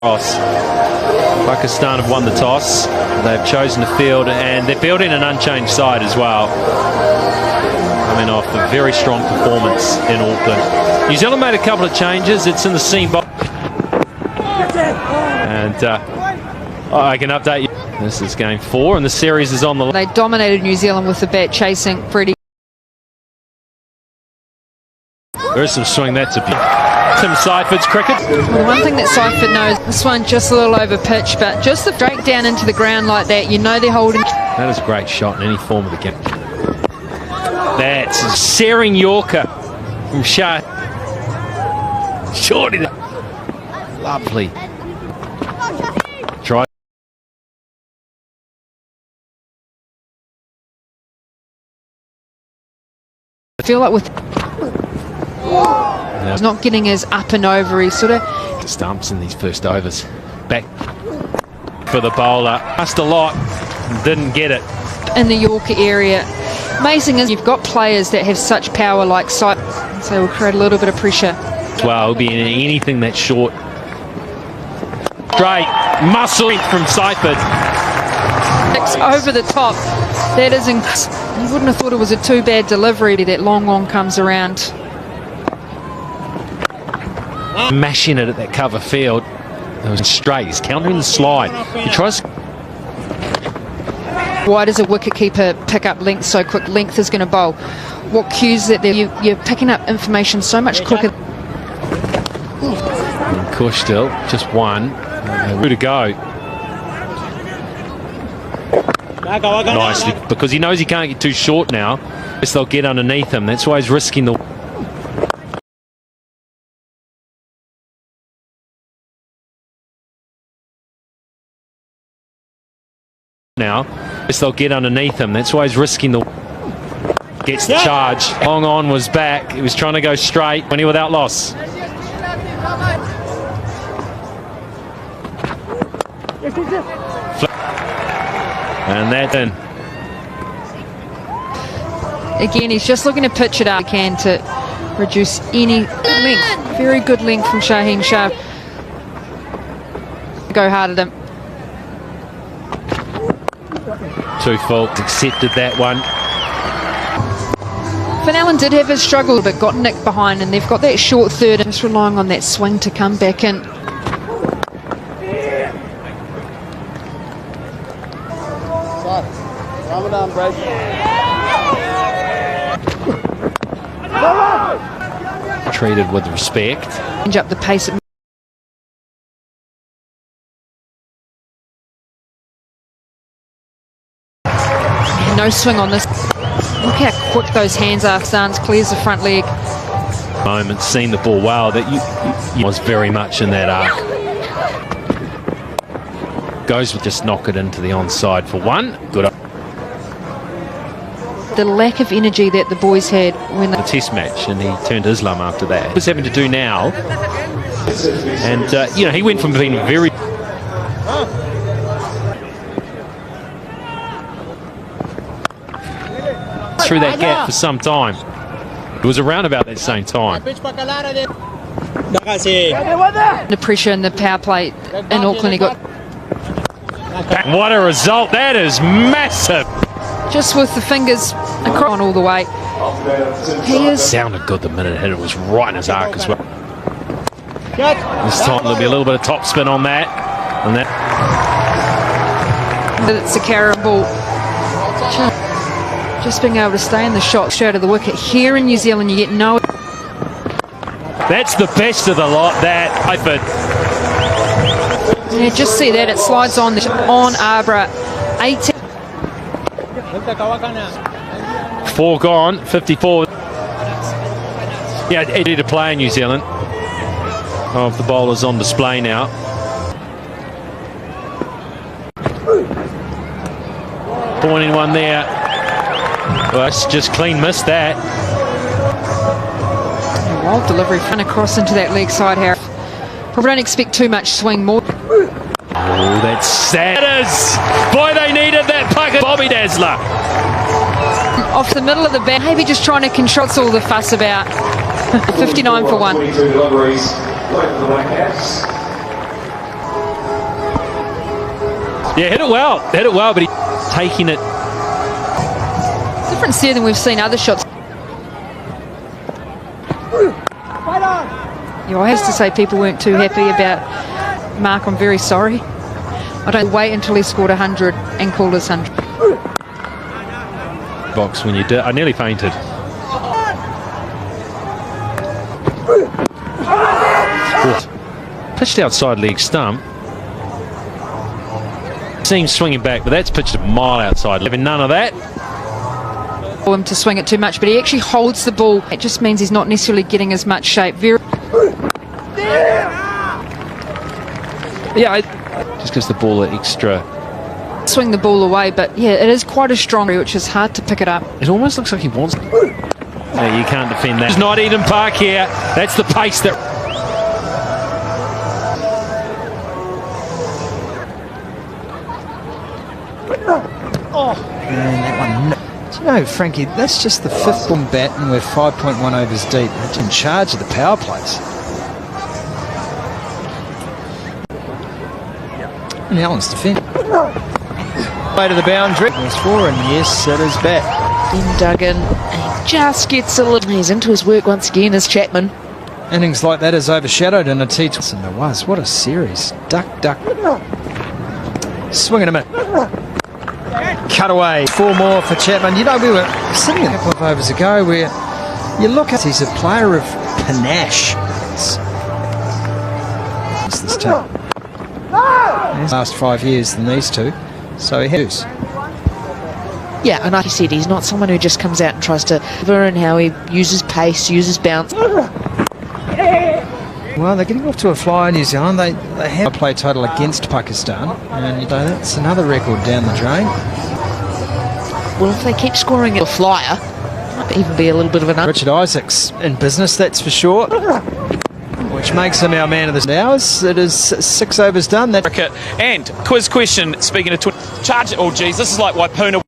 Pakistan have won the toss. They've chosen to field, and they're fielding an unchanged side as well. Coming off a very strong performance in Auckland. New Zealand made a couple of changes. It's in the seam box. And I can update you. This is game 4, and the series is on the... They dominated New Zealand with the bat chasing Freddie. There is some swing. That's a Tim Seiferd's cricket. Well, one thing that Seiferd knows, this one just a little over pitch, but just the straight down into the ground like that, you know they're holding. That is a great shot in any form of the game. That's a searing Yorker from Shah. Shorty. Lovely. Try. I feel like with... He's not getting his up and over. He's sort of stumps in these first overs. Back for the bowler. Passed a lot. Didn't get it. In the Yorker area. Amazing is you've got players that have such power like Sight, so will create a little bit of pressure. Well, it'll be in anything that's short. Straight muscle from Seiferd. It's over the top. That is, you wouldn't have thought it was a too bad delivery. That long one comes around. Mashing it at that cover field. It was straight. He's countering the slide. He tries. Why does a wicketkeeper pick up length so quick? Length is going to bowl. What cues that you're picking up information so much quicker. And Kush still just one. Who to go? Nicely, because he knows he can't get too short now. Yes, they'll get underneath him. That's why he's risking the. Now, yes, they'll get underneath him. That's why he's risking the. Gets the charge. Long on was back. He was trying to go straight. 20 without loss. And that then. Again, he's just looking to pitch it up. He can to reduce any length. Very good length from Shaheen Shah. Go hard at him. Two faults, accepted that one. Finn Allen did have his struggle, but got nicked behind, and they've got that short third, just relying on that swing to come back in. Treated with respect. Change up the pace. No swing on this. Look how quick those hands are. Stans clears the front leg. Moment, seen the ball well. That you was very much in that arc. Goes with just knock it into the onside for one. Good. The lack of energy that the boys had when the test match, and he turned Islam after that. What he's having to do now, and you know, he went from being very. Through that gap for some time. It was around about that same time. The pressure in the power play in Auckland, he got. What a result! That is massive. Just with the fingers across all the way. He is. Sounded good the minute it hit. It was right in his arc as well. This time there'll be a little bit of top spin on that, and that. It's a carry ball. Just being able to stay in the shot straight of the wicket. Here in New Zealand, you get no. That's the best of the lot. That Seiferd. Yeah, just see that it slides on Arbra. 18. 4 gone. 54. Yeah, ready to play in New Zealand. Of the bowlers on display now. Pointing one there. Well, it's just clean missed that. Wild delivery front across into that leg side, Harry. Probably don't expect too much swing more. Oh, that's sad. It is. Boy, they needed that puck. Bobby Dazzler. Off the middle of the bat. Maybe just trying to control. That's all the fuss about. 59 for 1. Yeah, hit it well, but he's taking it. Difference there than we've seen other shots. Yeah, I have to say people weren't too happy about Mark. I'm very sorry. I don't wait until he scored 100 and called us 100. Box when you did. I nearly fainted. Pitched outside leg stump. Seems swinging back, but that's pitched a mile outside. Having none of that. For him to swing it too much, but he actually holds the ball. It just means he's not necessarily getting as much shape. Just gives the ball an extra. Swing the ball away, but yeah, it is quite a strong, which is hard to pick it up. It almost looks like he wants. Yeah, you can't defend that. It's not Eden Park here. That's the pace that. And that one. Do you know, Frankie, that's just the fifth ball bat and we're 5.1 overs deep. They're in charge of the power plays. And Allen's defending. Way to the boundary. There's 4, and yes, it is back. In Duggan, he just gets a little. He's into his work once again as Chapman. Innings like that is overshadowed in a T20. And it was. What a series. Duck. Swing and a minute. Cut away. 4 more for Chapman. You know, we were sitting a couple of overs ago where you look at, he's a player of panache. This time. Last 5 years than these two. So he has. Yeah, and like you said, he's not someone who just comes out and tries to learn how he uses pace, uses bounce. Well, they're getting off to a flyer in New Zealand. They have a play total against Pakistan, and that's another record down the drain. Well, if they keep scoring a flyer, might even be a little bit of an. Richard Isaacs in business, that's for sure. Which makes him our man of the hours. It is 6 overs done. And quiz question, speaking of charge. Oh, geez, this is like Waipuna.